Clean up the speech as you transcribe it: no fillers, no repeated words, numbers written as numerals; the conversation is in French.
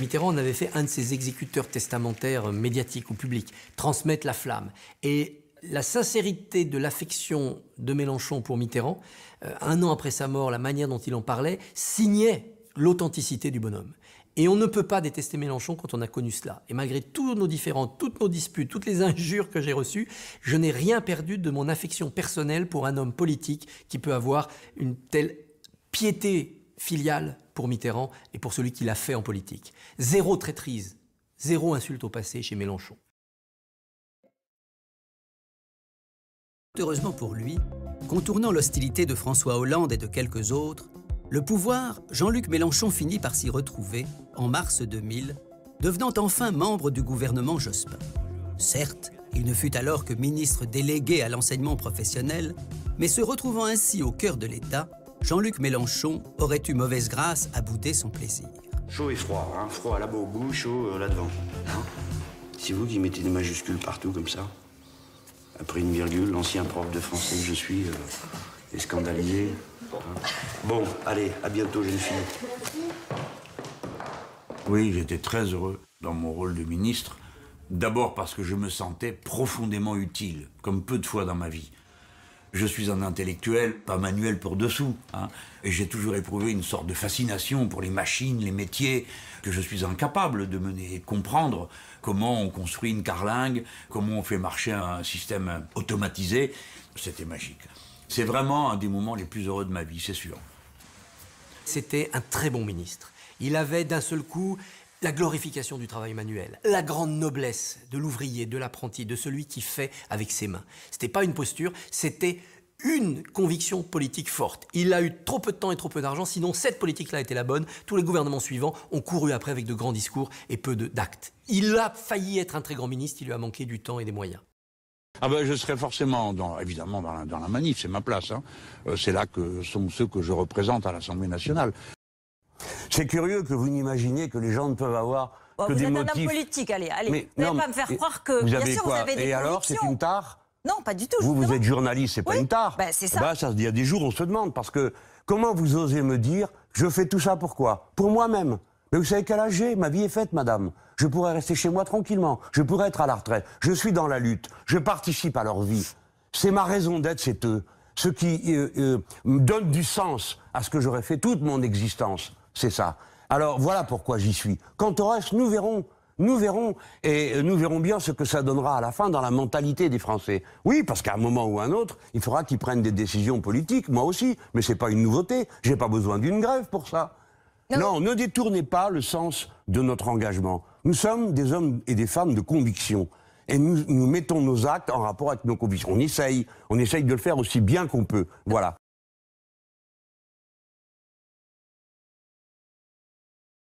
Mitterrand en avait fait un de ses exécuteurs testamentaires médiatiques ou publics, transmettre la flamme. Et la sincérité de l'affection de Mélenchon pour Mitterrand, un an après sa mort, la manière dont il en parlait, signait l'authenticité du bonhomme. Et on ne peut pas détester Mélenchon quand on a connu cela. Et malgré tous nos différends, toutes nos disputes, toutes les injures que j'ai reçues, je n'ai rien perdu de mon affection personnelle pour un homme politique qui peut avoir une telle piété filiale pour Mitterrand et pour celui qui l'a fait en politique. Zéro traîtrise, zéro insulte au passé chez Mélenchon. Heureusement pour lui, contournant l'hostilité de François Hollande et de quelques autres, le pouvoir, Jean-Luc Mélenchon finit par s'y retrouver en mars 2000, devenant enfin membre du gouvernement Jospin. Certes, il ne fut alors que ministre délégué à l'enseignement professionnel, mais se retrouvant ainsi au cœur de l'État, Jean-Luc Mélenchon aurait eu mauvaise grâce à bouder son plaisir. Chaud et froid, hein. Froid là-bas au bout, chaud là-devant. Hein. C'est vous qui mettez des majuscules partout comme ça. Après une virgule, l'ancien prof de français que je suis est scandalisé. Hein. Bon, allez, à bientôt, jeune fille. Oui, j'étais très heureux dans mon rôle de ministre. D'abord parce que je me sentais profondément utile, comme peu de fois dans ma vie. Je suis un intellectuel, pas manuel pour dessous, hein, et j'ai toujours éprouvé une sorte de fascination pour les machines, les métiers, que je suis incapable de mener et de comprendre comment on construit une carlingue, comment on fait marcher un système automatisé. C'était magique. C'est vraiment un des moments les plus heureux de ma vie, c'est sûr. C'était un très bon ministre. Il avait d'un seul coup la glorification du travail manuel, la grande noblesse de l'ouvrier, de l'apprenti, de celui qui fait avec ses mains. C'était pas une posture, c'était une conviction politique forte. Il a eu trop peu de temps et trop peu d'argent, sinon cette politique-là était la bonne. Tous les gouvernements suivants ont couru après avec de grands discours et peu d'actes. Il a failli être un très grand ministre, il lui a manqué du temps et des moyens. Ah ben, je serai forcément, évidemment, dans la manif, c'est ma place. Hein. C'est là que sont ceux que je représente à l'Assemblée nationale. C'est curieux que vous n'imaginiez que les gens ne peuvent avoir que des motifs... Vous êtes un homme politique, allez. Mais, vous n'allez pas me faire croire que, bien sûr, quoi? vous avez des Et alors, c'est une tare? Non, pas du tout. Vous êtes journaliste, c'est pas une tare. Ben, c'est ça. Il y a des jours, on se demande, parce que comment vous osez me dire, je fais tout ça pourquoi? Pour moi-même. Mais vous savez quel âge j'ai? Ma vie est faite, madame. Je pourrais rester chez moi tranquillement. Je pourrais être à la retraite. Je suis dans la lutte. Je participe à leur vie. C'est ma raison d'être, c'est eux. Ce qui me donne du sens à ce que j'aurais fait toute mon existence. C'est ça. Alors voilà pourquoi j'y suis. Quant au reste, nous verrons. Nous verrons. Et nous verrons bien ce que ça donnera à la fin dans la mentalité des Français. Oui, parce qu'à un moment ou un autre, il faudra qu'ils prennent des décisions politiques, moi aussi. Mais c'est pas une nouveauté. J'ai pas besoin d'une grève pour ça. Non, ne détournez pas le sens de notre engagement. Nous sommes des hommes et des femmes de conviction. Et nous mettons nos actes en rapport avec nos convictions. On essaye de le faire aussi bien qu'on peut. Voilà.